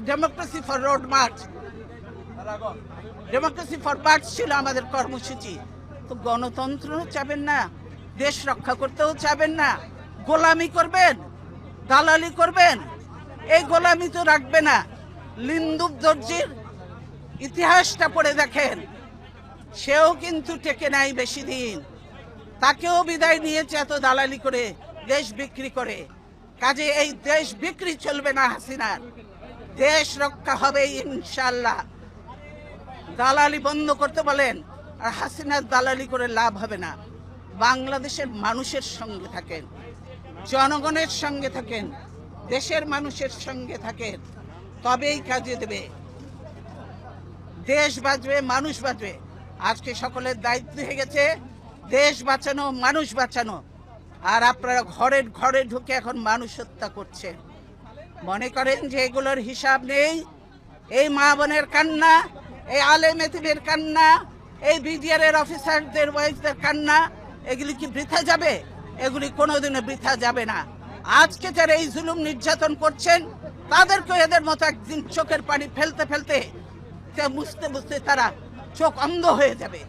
Democracy for road March, democracy for March ছিল আমাদের কর্মসূচি। তো গণতন্ত্র চাবেন না, দেশ রক্ষা করতেও চাবেন না, গোলামি করবেন, দালালি করবেন। এই গোলামি তো রাখবে না। লিন্দু দর্জির ইতিহাসটা পড়ে দেখেন, সেও কিন্তু টেকে নাই বেশি দিন, তাকেও বিদায় নিয়েছে এত দালালি করে, দেশ বিক্রি করে। কাজে এই দেশ বিক্রি চলবে না হাসিনার, দেশ রক্ষা হবে ইনশাল্লাহ। দালালি বন্ধ করতে বলেন, আর হাসিনার দালালি করে লাভ হবে না। বাংলাদেশের মানুষের সঙ্গে থাকেন, জনগণের সঙ্গে থাকেন, দেশের মানুষের সঙ্গে থাকেন, তবেই কাজে দেবে। দেশ বাঁচবে, মানুষ বাঁচবে। আজকে সকলের দায়িত্ব হয়ে গেছে দেশ বাঁচানো, মানুষ বাঁচানো। আর আপনারা ঘরে ঘরে ঢুকে এখন মানুষ হত্যা করছেন। মনে করেন যে এগুলোর হিসাব নেই? এই মা বোনের কান্না, এই আলেম এতিমের কান্না, এই বিডিআর এর অফিসারদের ওয়াইফদের কান্না, এগুলি কি বৃথা যাবে? এগুলি কোনোদিনও বৃথা যাবে না। আজকে যারা এই জুলুম নির্যাতন করছেন, তাদেরকে এদের মতো একদিন চোখের পানি ফেলতে ফেলতে, মুছতে মুছতে তারা চোখ অন্ধ হয়ে যাবে।